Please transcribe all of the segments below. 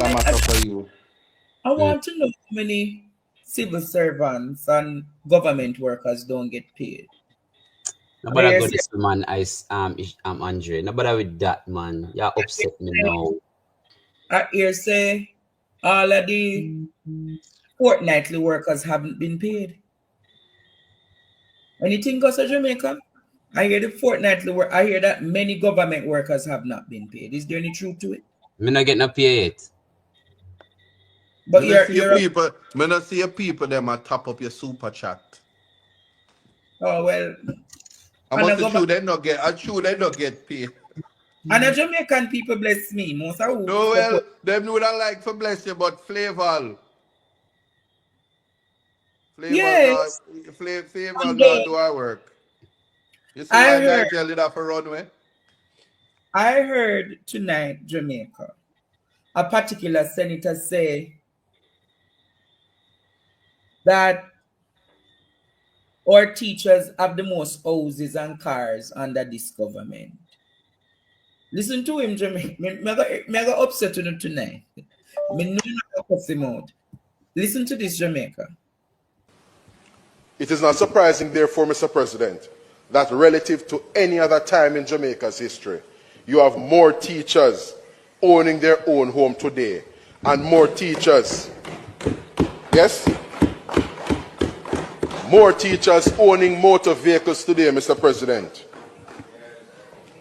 a matter for you. I want to know how many civil servants and government workers don't get paid. I Nobody hear got say, this man Andre. Nobody with that man. You're upset me now. I hear say all of the fortnightly workers haven't been paid. Anything goes to Jamaica? I hear the fortnightly work. I hear that many government workers have not been paid. Is there any truth to it? Me not get no pay yet. But Me not see your you're people. Me not see your people. Them a top up your super chat. oh well, I and must a be true. government They not get. I'm true. They not get paid. and a Jamaican people bless me. Most of who No, well, support. them would have like for bless you, but flavor not, Yes, flavor and not do our work. You see I why heard Nigel did have a runway? I heard tonight Jamaica. A particular senator say that our teachers have the most houses and cars under this government. Listen to him, Jamaica. Me go upset with him tonight. Me know not to cuss him out. Listen to this, Jamaica. It is not surprising, therefore, Mr. President, that relative to any other time in Jamaica's history, you have more teachers owning their own home today and more teachers, yes? More teachers owning motor vehicles today, Mr. President.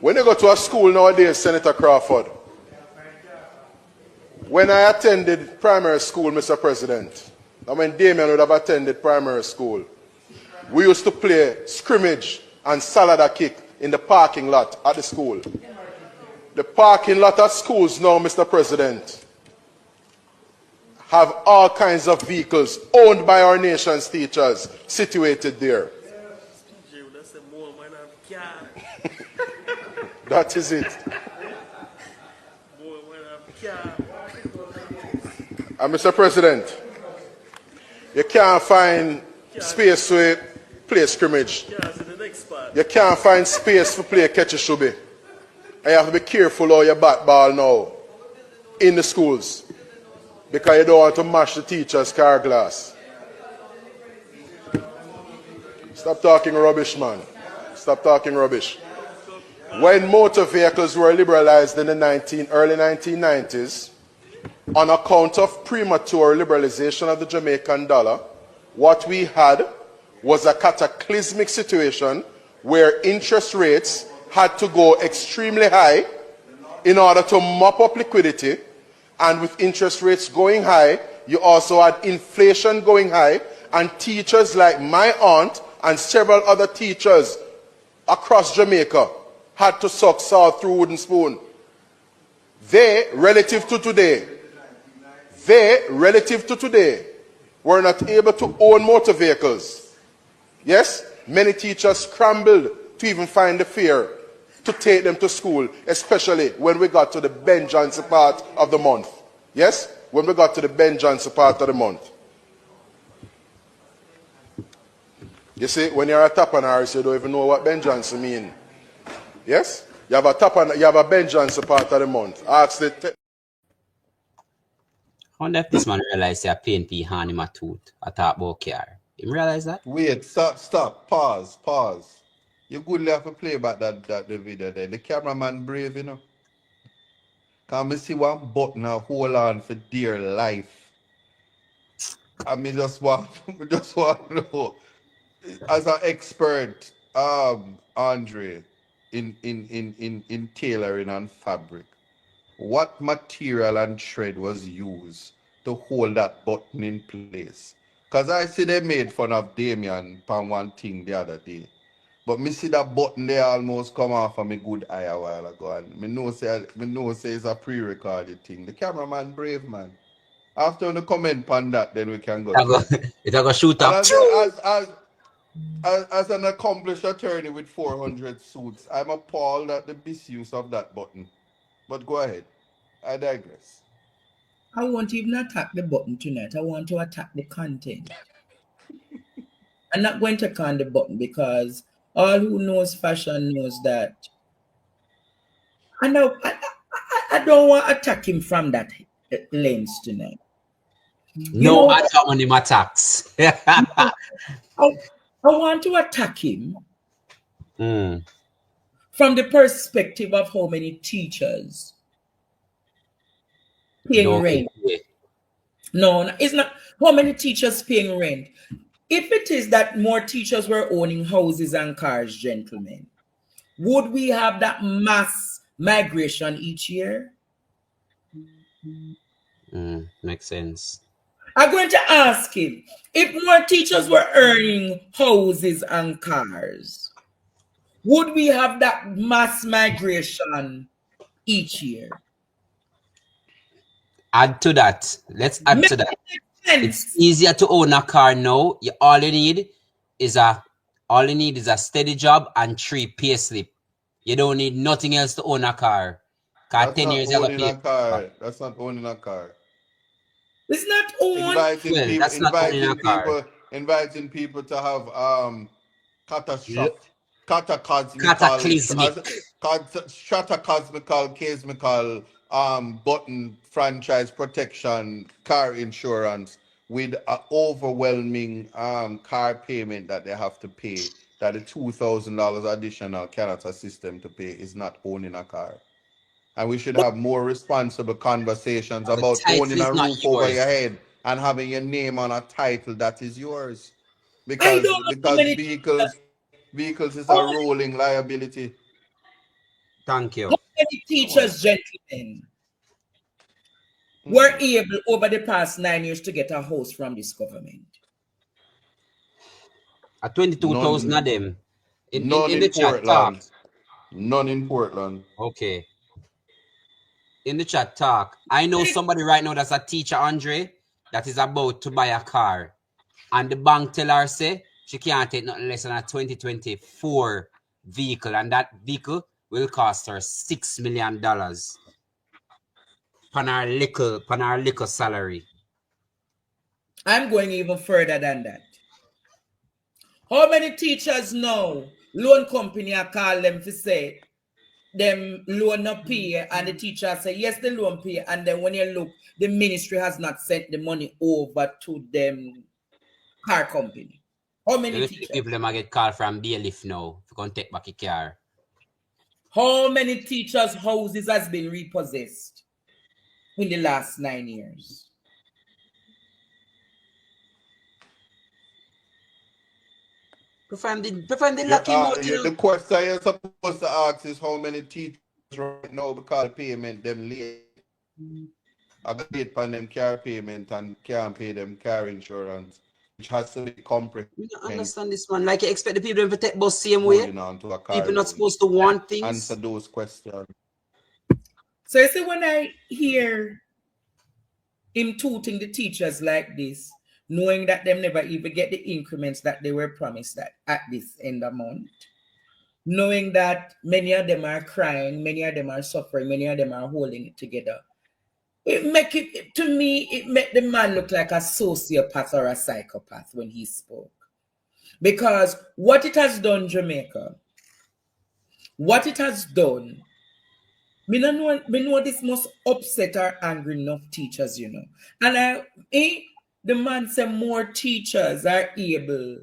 When you go to a school nowadays, Senator Crawford, when I attended primary school, Mr. President, and when Damien would have attended primary school, we used to play scrimmage and salada kick in the parking lot at the school. The parking lot at schools now, Mr. President, have all kinds of vehicles owned by our nation's teachers situated there. That is it. And Mr. President, you can't find space to play scrimmage. You can't find space to play catch a shubi. And you have to be careful how you bat ball now in the schools because you don't want to mash the teacher's car glass. Stop talking rubbish, man. Stop talking rubbish. When motor vehicles were liberalized in the early 1990s, on account of premature liberalization of the Jamaican dollar, what we had was a cataclysmic situation where interest rates had to go extremely high in order to mop up liquidity. And with interest rates going high, you also had inflation going high, and teachers like my aunt and several other teachers across Jamaica had to suck salt through wooden spoon. They, relative to today, were not able to own motor vehicles. Yes, many teachers scrambled to even find the fare to take them to school, especially when we got to the Ben Johnson part of the month. Yes, when we got to the Ben Johnson part of the month. You see, when you're a top and Harris, you don't even know what Ben Johnson means. Yes? You have a Ben Johnson part of the month. Ask the I wonder if this man realize you're paying P hand in my tooth. I talk about car. You realize that? Wait, stop, pause. You good have to play back that the video there. The cameraman brave, you know. Can me see one button and hold on for dear life. I mean just want to know. As an expert, Andre, in tailoring and fabric, what material and thread was used to hold that button in place? Because I see they made fun of Damien on one thing the other day. But me see that button there almost come off of my good eye a while ago. And me know say it's a pre-recorded thing. The cameraman brave, man. After the comment on that, then we can go to it. It a go shoot And up. as an accomplished attorney with 400 suits, I'm appalled at the misuse of that button. But go ahead. I digress. I won't even attack the button tonight. I want to attack the content. I'm not going to con the button because all who knows fashion knows that. I know I don't want to attack him from that lens tonight. No matter how many attacks. I want to attack him from the perspective of how many teachers paying rent. No, it's not how many teachers paying rent. If it is that more teachers were owning houses and cars, gentlemen, would we have that mass migration each year? Makes sense. I'm going to ask him, if more teachers were earning houses and cars, would we have that mass migration each year? Add to that. Let's add to that. It's easier to own a car now. All you need is a steady job and 3 pay slip. You don't need nothing else to own a car. That's 10 years owning a car. That's not owning a car. It's not own. Inviting people to have cataclysmical button franchise protection car insurance with an overwhelming car payment that they have to pay, that the $2,000 additional cannot assist them to pay, is not owning a car. And we should have more responsible conversations about owning a roof over your head and having your name on a title that is yours. Because vehicles is a rolling liability. Thank you. How many teachers, gentlemen, were able over the past 9 years to get a house from this government? 22,000 of them. None in Portland. None in Portland. Okay. In the chat talk, I know somebody right now that's a teacher, Andre, that is about to buy a car. And the bank tell her, say, she can't take nothing less than a 2024 vehicle. And that vehicle will cost her $6 million. Pan her little salary. I'm going even further than that. How many teachers know loan company I call them to say them loan not pay, and the teacher say yes, the loan pay, and then when you look, the ministry has not sent the money over to them car company? How many teachers? People them get called from bailiff now if you can take back a car. How many teachers' houses has been repossessed in the last 9 years? Prefer the lucky mode. The question you're supposed to ask is how many teachers right now because the payment them late. I got paid for them car payment and can't pay them car insurance, which has to be comprehensive. You don't understand this, man. Like you expect the people to take bus same way. People not supposed to want things. Answer those questions. So you see, when I hear him tooting the teachers like this, knowing that them never even get the increments that they were promised at this end of month, knowing that many of them are crying, many of them are suffering, many of them are holding it together, it make the man look like a sociopath or a psychopath when he spoke. Because what it has done, Jamaica, what it has done, me know this must upset or angry enough teachers, you know. And the man said more teachers are able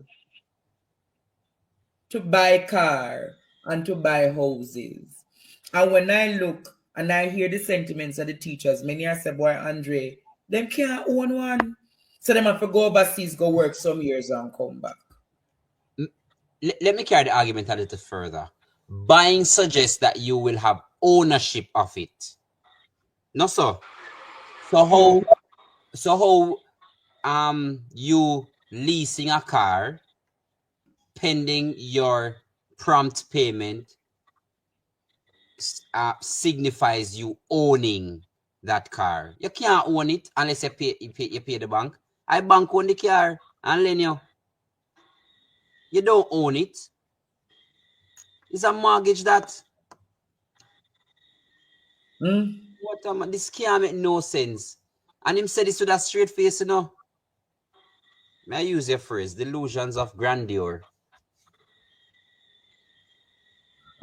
to buy car and to buy houses. And when I look and I hear the sentiments of the teachers, many I say, boy, Andre, them can't own one. So them have to go overseas, go work some years and come back. Let me carry the argument a little further. Buying suggests that you will have ownership of it. No, sir. So how you leasing a car pending your prompt payment signifies you owning that car. You can't own it unless you pay the bank. I bank own the car and lend you. You don't own it. It's a mortgage that. This can't make no sense. And him said this with a straight face, you know. May I use your phrase? Delusions of grandeur.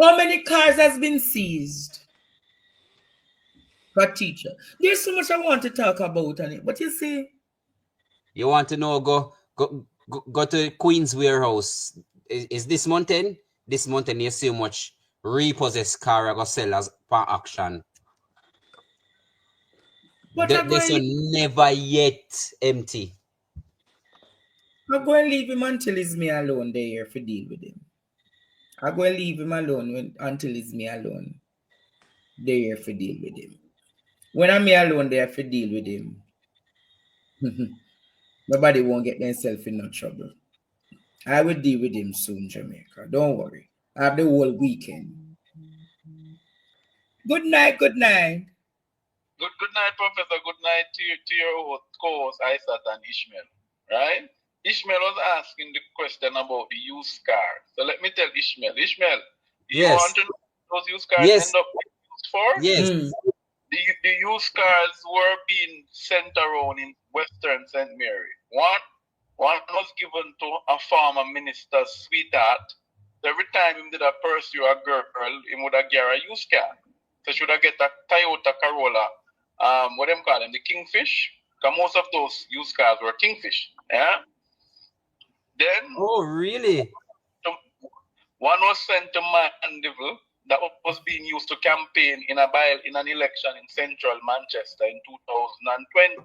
How many cars has been seized But teacher, there's so much I want to talk about on it. But you see, You want to know? Go to Queen's Warehouse. Is this mountain? This mountain, you see how much repossessed car I go sell as per auction. but I'm This going, one never yet empty. I'm going to leave him until he's me alone there for deal with him. I'm going to leave him alone until he's me alone there for deal with him. When I'm me alone there for deal with him, nobody won't get themselves in no trouble. I will deal with him soon, Jamaica. Don't worry. I have the whole weekend. Good night, good night. Good night, Professor. Good night to your co-host, Isaac and Ishmael. Right? Ishmael was asking the question about the used car. So let me tell Ishmael. Ishmael, do you Yes. want to know what those used cars Yes. end up being used for? Yes. The used cars were being sent around in Western St. Mary. One was given to a former minister's sweetheart. So every time he did a pursue a girl, he would have get a used car. So should I get a Toyota Corolla, what them call them, the Kingfish? Because most of those used cars were Kingfish. Yeah. Then Oh, really? one was sent to Mandeville that was being used to campaign in an election in central Manchester in 2020.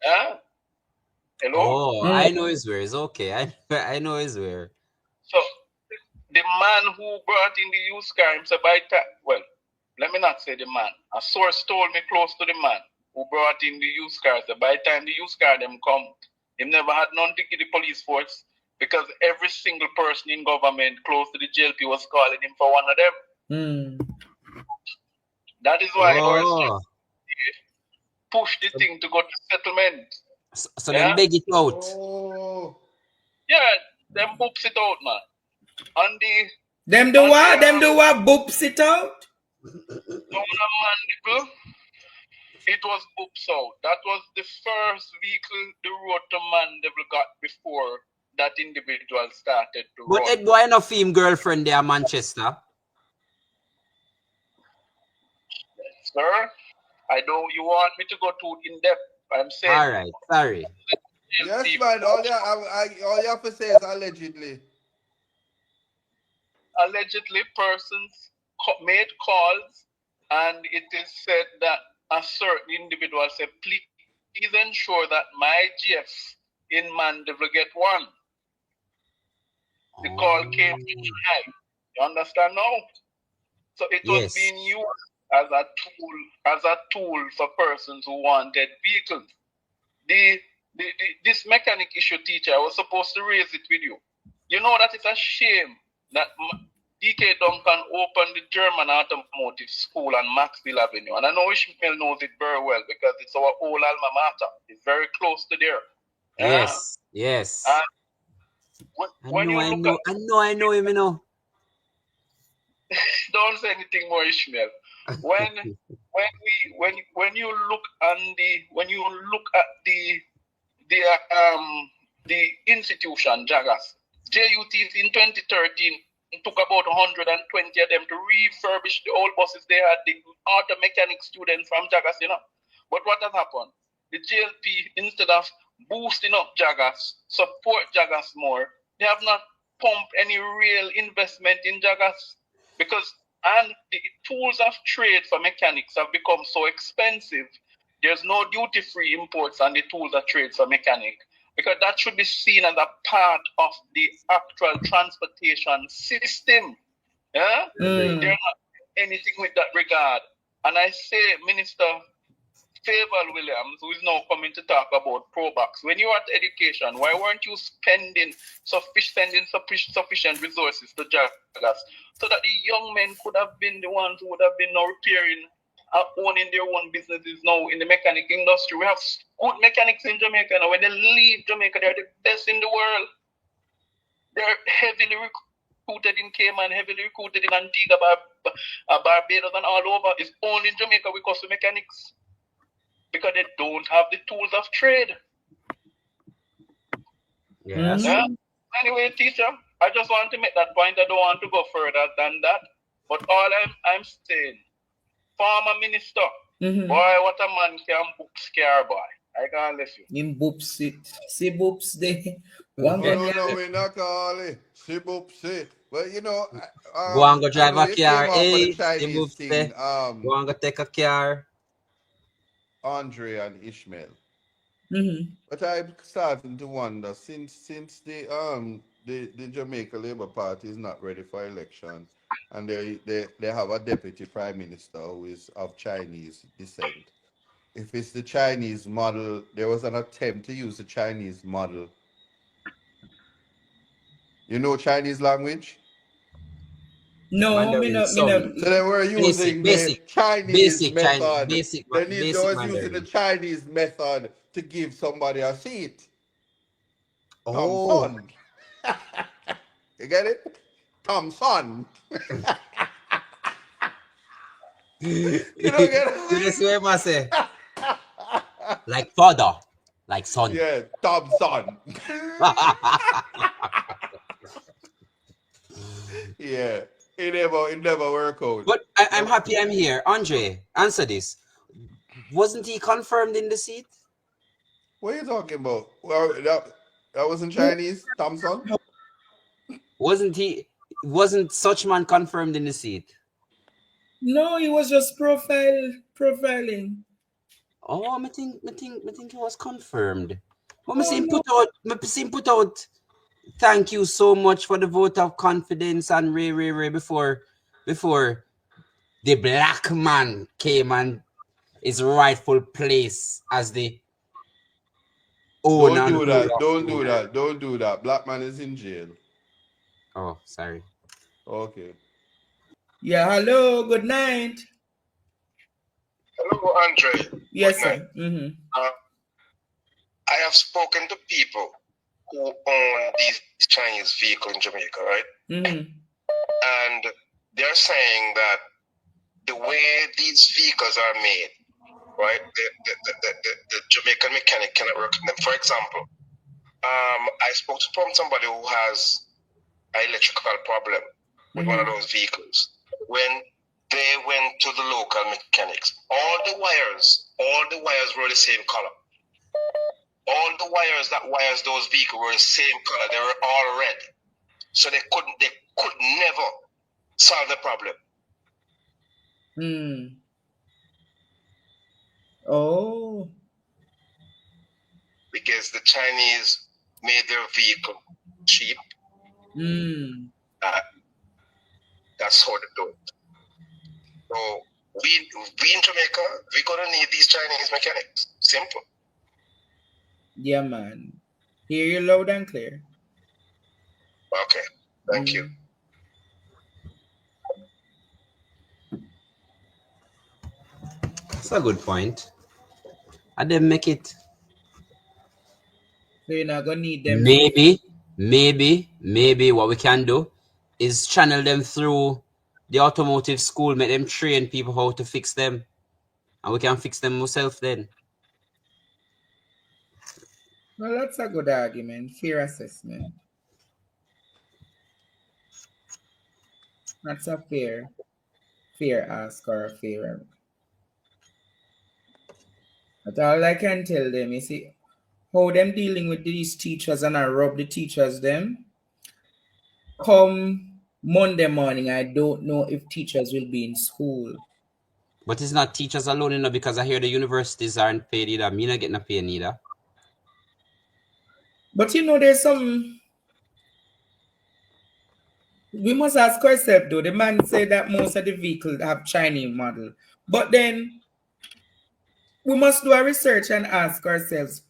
Yeah. Hello? Oh, I know his where. It's okay. I know his where. So the man who brought in the used car himself let me not say the man. A source told me close to the man who brought in the used car. So by the time the used car them come, him never had none to give the police force because every single person in government close to the JLP was calling him for one of them. That is why ours push the thing to go to settlement. So then beg it out. Oh. Yeah, them boops it out, man. On the Them do what? Them do what? Boops it out? Mandeville, it was boops out. That was the first vehicle the road to Mandeville got before that individual started to But run. Ed boy no film girlfriend there Manchester. Sir, I don't. You want me to go too in depth? I'm saying. All right, sorry. Yes, man. All you have to say is allegedly. Allegedly, persons made calls, and it is said that a certain individual said, "Please ensure that my GF in Mandeville get one." The call came from high. You understand now? So it was being used as a tool for persons who wanted vehicles. This mechanic issue, teacher, I was supposed to raise it with you. You know that it's a shame that DK Duncan opened the German Automotive School on Maxville Avenue. And I know Ishmael knows it very well because it's our old alma mater. It's very close to there. Yes. When I know him, you know. Don't say anything more, Ishmael. When you look at the institution Jagas, JUTs in 2013 it took about 120 of them to refurbish the old buses they had, the auto mechanic students from Jagas, you know. But what has happened? The JLP, instead of boosting up Jagas, support Jagas more, they have not pumped any real investment in Jagas because the tools of trade for mechanics have become so expensive. There's no duty-free imports on the tools of trade for mechanic because that should be seen as a part of the actual transportation system. Yeah? They're not anything with that regard. And I say, Minister Favour Williams, who is now coming to talk about ProBox, when you were at education, why weren't you spending sufficient resources to Jagas so that the young men could have been the ones who would have been now repairing, owning their own businesses now in the mechanic industry? We have good mechanics in Jamaica now. When they leave Jamaica, they're the best in the world. They're heavily recruited in Cayman, heavily recruited in Antigua, Barbados, and all over. It's only in Jamaica we cost mechanics because they don't have the tools of trade. Yes. Yeah? Anyway, teacher, I just want to make that point. I don't want to go further than that. But all I'm saying, former minister, Mm-hmm. Boy, what a man can book scare, boy. I can't listen. In boops it. See boops they Oh, one gun no, we not call it. Sip up, say. Well, you know, Go and go I drive know a you came car. off of the Hey, Chinese thing, go and go take a car. Andre and Ishmael. Mm-hmm. But I'm starting to wonder since the Jamaica Labour Party is not ready for election, and they have a deputy prime minister who is of Chinese descent. If it's the Chinese model, there was an attempt to use the Chinese model. You know Chinese language? No, me Mandarin not me not sound. So they were Basic, using the basic, Chinese basic Chinese, method. They basic was using the Mandarin. Chinese method to give somebody a seat. Oh, Thompson. You get it? Thompson. You don't get you it? just hear him say, like father, like son. Yeah, Thompson. Yeah. It never work out. But I'm happy I'm here. Andre, answer this. Wasn't he confirmed in the seat? What are you talking about? Well, that wasn't Chinese, Thompson? Wasn't such man confirmed in the seat? No, he was just profiling. Oh, I think he was confirmed. But Oh, no. put out. Thank you so much for the vote of confidence and Ray before the black man came and his rightful place as the owner Don't and do ruler that. of Don't the do world. that. Don't do that. Black man is in jail. Oh, sorry. Okay. Yeah, hello, good night. Hello, Andre. Yes, Good night. sir. Mm-hmm. I have spoken to people who own these Chinese vehicles in Jamaica, right? Mm-hmm. And they're saying that the way these vehicles are made, right, the Jamaican mechanic cannot work with them. For example, I spoke to somebody who has an electrical problem with one of those vehicles. When they went to the local mechanics, all the wires were the same color. All the wires that wires those vehicles were the same color. They were all red. So they could never solve the problem. Oh. Because the Chinese made their vehicle cheap. That's how they do it. So we in Jamaica, we're gonna need these Chinese mechanics. Simple. Yeah, man. Hear you loud and clear. Okay. Thank you. That's a good point. I didn't make it. So you're not gonna need them. Maybe what we can do is channel them through the automotive school, make them train people how to fix them. And we can fix them ourselves then. Well, that's a good argument. Fair assessment. That's a fair ask or a fair. But all I can tell them is how them dealing with these teachers and I rub the teachers them. Come Monday morning, I don't know if teachers will be in school. But it's not teachers alone, you know, because I hear the universities aren't paid either. Me not getting a pay neither. But you know, there's some. We must ask ourselves though. The man said that most of the vehicles have Chinese model. But then we must do a research and ask ourselves,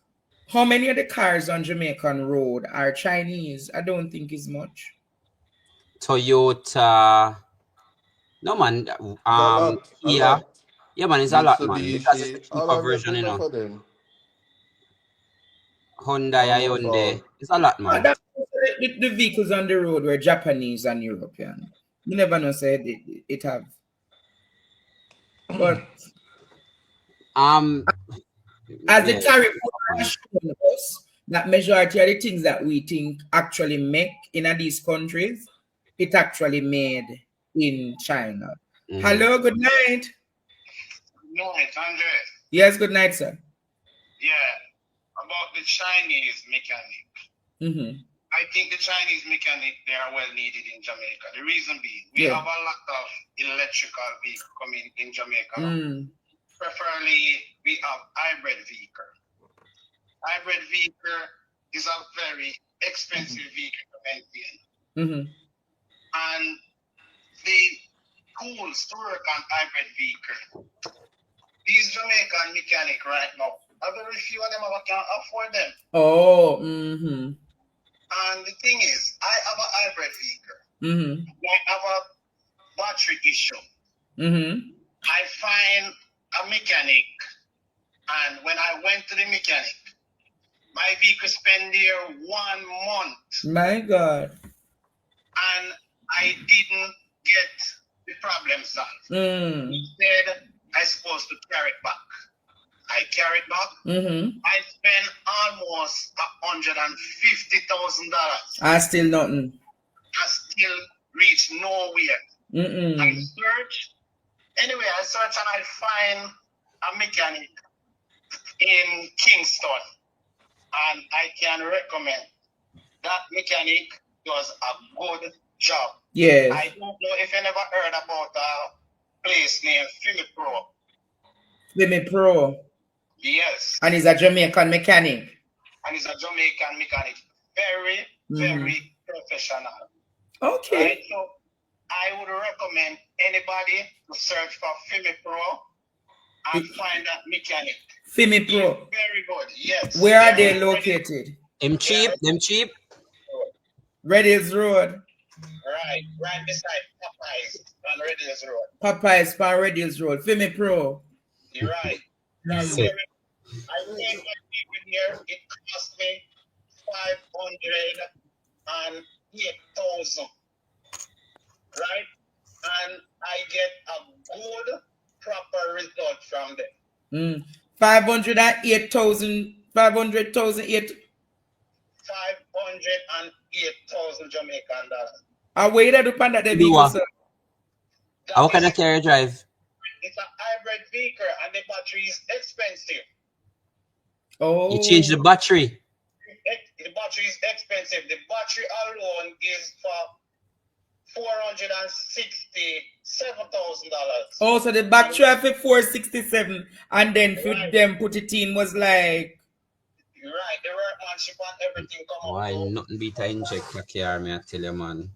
how many of the cars on Jamaican road are Chinese? I don't think it's much. Toyota. No man. A lot. Yeah man, it's a lot man. Because it's the Mitsubishi, all cheaper of version, you enough know. of them. Hyundai. It's a lot man. The vehicles on the road were Japanese and European. You never know say it have. But as the tariff has shown us, that majority of the things that we think actually make in these countries, it actually made in China. Hello, good night. No, it's Andre. Yes, good night, sir. Yeah, about the Chinese mechanic. Mm-hmm. I think the Chinese mechanic, they are well needed in Jamaica. The reason being, we Yeah. have a lot of electrical vehicles coming in Jamaica. Mm. Preferably, we have hybrid vehicle. Hybrid vehicle is a very expensive vehicle to maintain. Mm-hmm. And the tools to work on hybrid vehicle, these Jamaican mechanic right now, a very few of them can afford them. Oh, mm-hmm. And the thing is, I have a hybrid vehicle. Mm-hmm. I have a battery issue. Mm-hmm. I find a mechanic, and when I went to the mechanic, my vehicle spent there 1 month. My God. And I didn't get the problem solved. Mm. Instead, I supposed to carry it back. I carry it back. Mm-hmm. I spent almost $150,000. I still nothing. I still reach nowhere. Mm-mm. I search. Anyway, I search and I find a mechanic in Kingston. And I can recommend that mechanic does a good job. Yes. I don't know if you never heard about a place named Philip Pro. Femi Pro. Yes. And he's a Jamaican mechanic. And he's a Jamaican mechanic. Very, very professional. Okay. Right? So I would recommend anybody to search for Philip Pro and find that mechanic. Femi Pro. Very good, yes. Where are they located? Them cheap, them cheap. Red Hills Road. Right beside Popeyes on Red Hills Road. Popeyes on Red Hills Road. Femi Pro. You're right. Yes. I paid my people here. It cost me $508,000. Right? And I get a good, proper result from them. 508,000. 508,000 Jamaican dollars. I waited upon that vehicle, sir. How can I carry drive? It's a hybrid vehicle and the battery is expensive. Oh. You change the battery. The battery is expensive. The battery alone is for $467,000. Oh, so the battery for 467, and then for them put it in was like. Right, the workmanship and everything come Why out. nothing beat a injector car, me I tell you, man.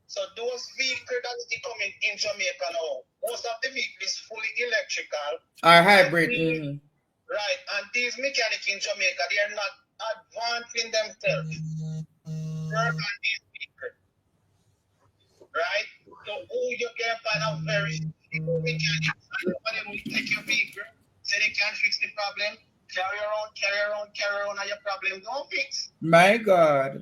So those vehicles that is coming in Jamaica now, most of the vehicles is fully electrical. Or hybrid. Right, and these mechanics in Jamaica, they are not advancing themselves. Work on these vehicles. Right? So who you can find a very simple mechanic, and nobody will take your vehicle, say they can't fix the problem, carry around, and your problem don't fix. My God.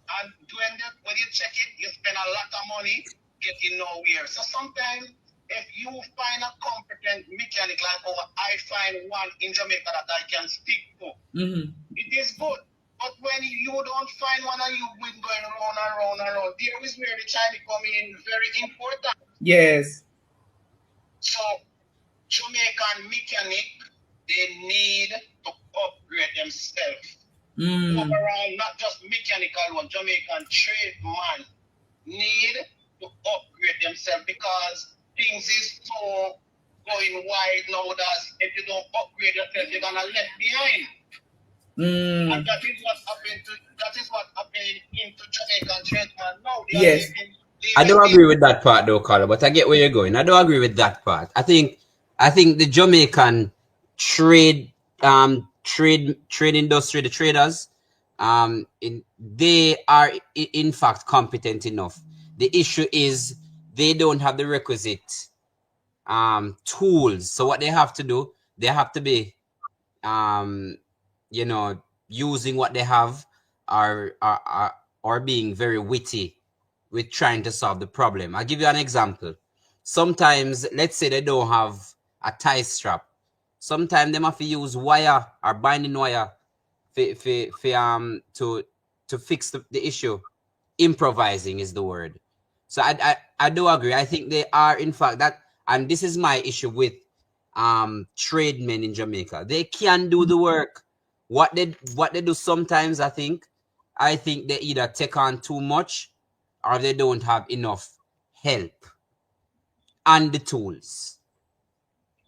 And doing that, when you check it, you spend a lot of money getting nowhere. So sometimes, if you find a competent mechanic like I find one in Jamaica that I can speak to, it is good. But when you don't find one and you've been going around, there is where the Chinese come in very important. Yes. So, Jamaican mechanic, they need to upgrade themselves. Overall, not just mechanical one, Jamaican tradesman need to upgrade themselves because things is so going wide now that if you don't upgrade yourself, you're gonna left behind. And that is what happened into Jamaican tradesman now. Yes. I don't agree with that part though, Carlo, but I get where you're going. I don't agree with that part. I think the Jamaican trade industry, the traders, they are in fact competent enough. The issue is they don't have the requisite tools. So what they have to do, they have to be using what they have or being very witty with trying to solve the problem. I'll give you an example. Sometimes, let's say they don't have a tie strap. Sometimes they have to use wire or binding wire to fix the issue. Improvising is the word. So I do agree. I think they are, in fact, that And this is my issue with tradesmen in Jamaica. They can do the work. What they do sometimes, I think they either take on too much or they don't have enough help and the tools.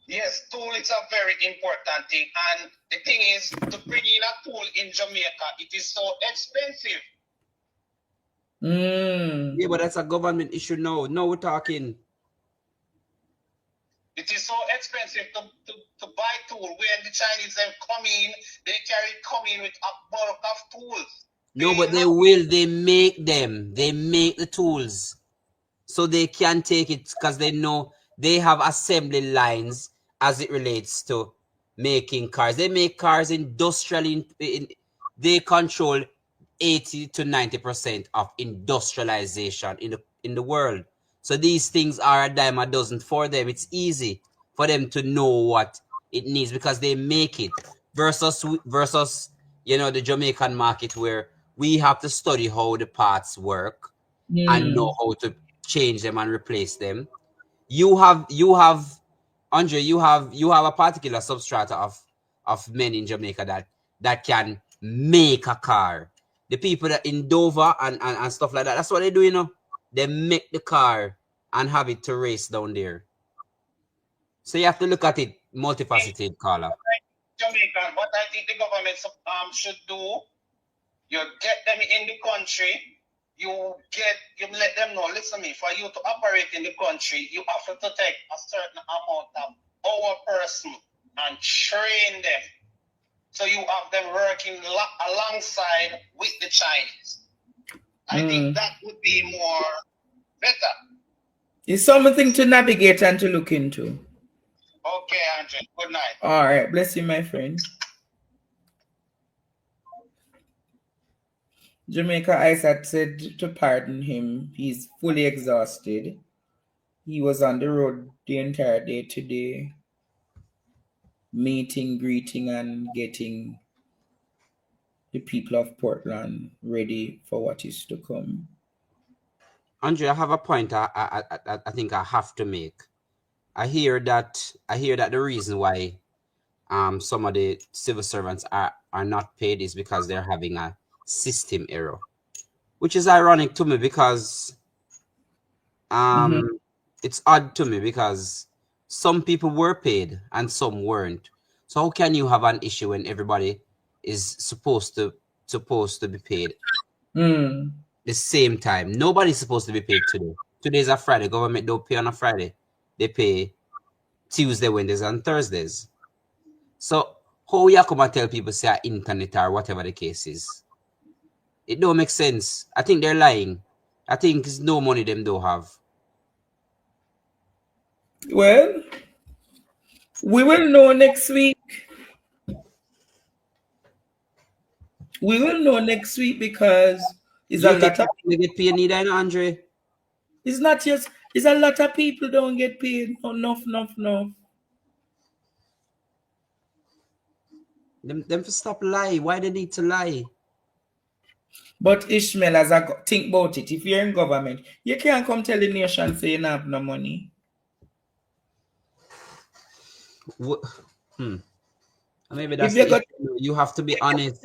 Yes, tool is a very important thing. And the thing is, to bring in a tool in Jamaica, it is so expensive. Yeah, but that's a government issue now. Now we're talking. It is so expensive to buy tool. When the Chinese them come in, they come in with a bulk of tools. No, but they will. They make them. They make the tools. So they can take it because they know they have assembly lines as it relates to making cars. They make cars industrially. They control 80 to 90% of industrialization in the world. So these things are a dime a dozen for them. It's easy for them to know what it needs because they make it. Versus the Jamaican market where we have to study how the parts work and know how to change them and replace them. You have Andre, you have a particular substrata of men in Jamaica that can make a car. The people that in Dover and stuff like that, that's what they do, They make the car and have it to race down there. So you have to look at it multifaceted, Carla. Jamaica, what I think the government should do, you get them in the country, you let them know, listen me, for you to operate in the country, you have to take a certain amount of our person and train them. So you have them working alongside with the Chinese. I think that would be more better. It's something to navigate and to look into. Okay, Andre. Good night. All right. Bless you, my friend. Jamaica Ice had said to pardon him. He's fully exhausted. He was on the road the entire day today, meeting, greeting, and getting the people of Portland ready for what is to come. Andre, I have a point I think I have to make. I hear that the reason why some of the civil servants are not paid is because they're having a system error, which is ironic to me because it's odd to me because some people were paid and some weren't. So how can you have an issue when everybody is supposed to be paid the same time? Nobody's supposed to be paid today. Today's a Friday. Government don't pay on a Friday. They pay Tuesday, Wednesdays, and Thursdays. So how you come and tell people say internet or whatever the case is? It don't make sense. I think they're lying. I think it's no money them don't have. Well, we will know next week. We will know next week because it's a lot of people get paid neither, Andre. It's not just. It's a lot of people don't get paid. Enough. Them to stop lie. Why they need to lie? But Ishmael, as I think about it, if you're in government, you can't come tell the nation say you don't have no money. Maybe that's you have to be honest.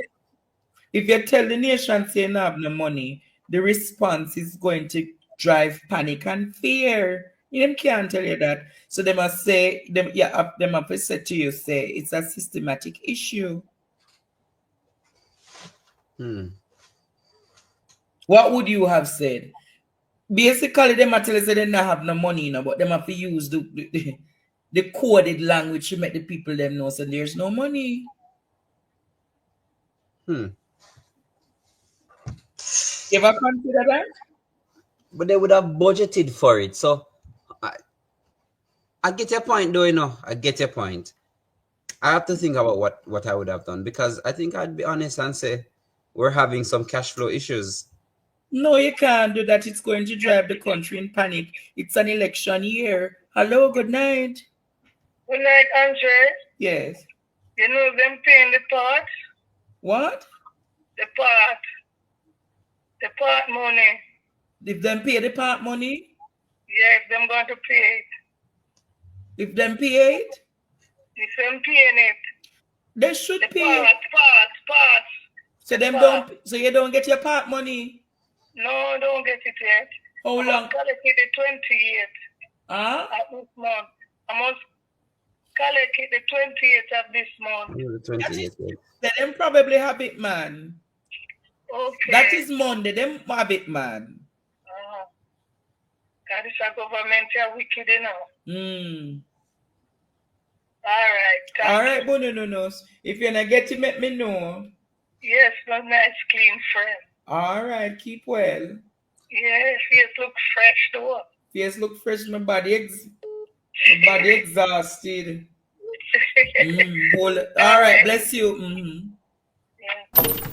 If you tell the nation say you don't have no money, the response is going to drive panic and fear. You can't tell you that. So they must say, them have to say to you, say it's a systematic issue. What would you have said? Basically, they might tell you say they don't have no money, but they have to use the coded language to make the people them know so there's no money. You ever consider that? But they would have budgeted for it. So I get your point, though, I get your point. I have to think about what I would have done because I think I'd be honest and say we're having some cash flow issues. No, you can't do that. It's going to drive the country in panic. It's an election year. Hello, good night. Good night, Andre. Yes. You know them paying the part? What? The part. The part money. If them pay the part money? Yes, them going to pay it. If them pay it, If them paying it, they should the pay it. pass. So the them pass. don't. So you don't get your part money. No, don't get it yet. How I long? must collect it the 28th Huh? of this month. I must collect it the 28th of this month. Yeah, 28. So them probably habit man. Okay. That is Monday. Them habit man. God, this a government are wicked enough. All right. All right, Bonononos. If you're not getting, let me know. Yes, no nice, clean friend. All right, keep well. Yeah, face look fresh though. Face look fresh. My body exhausted. All right, bless you. Yeah.